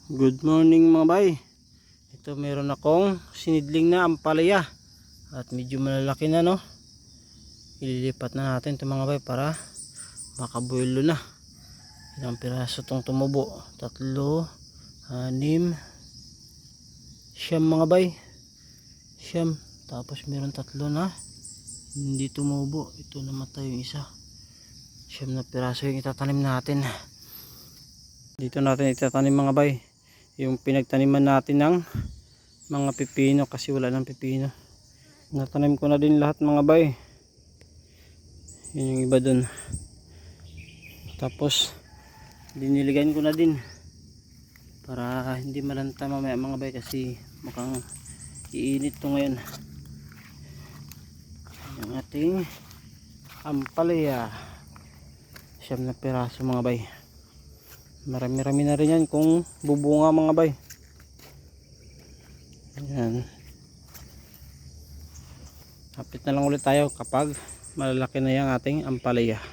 Good morning mga bay. Ito meron akong sinidling na ampalaya at medyo malalaki na, no. Ililipat na natin ito mga bay para makabuelo na. Ilang piraso itong tumubo? 3, 6, 9 mga bay. 9. Tapos meron 3 na hindi tumubo. Ito namatay yung isa. 9 na piraso yung itatanim natin. Dito natin itatanim mga bay yung pinagtaniman natin ng mga pipino kasi wala ng pipino. Natanim ko na din lahat mga bay. Yun yung iba dun. Tapos diniligan ko na din para hindi malanta mamaya mga bay kasi mukhang iinit to ngayon. Yung ating ampalaya 9 na piraso mga bay. Marami-rami na rin yan kung bubunga mga bay. Ayan. Hapit na lang ulit tayo kapag malalaki na yung ating ampalaya.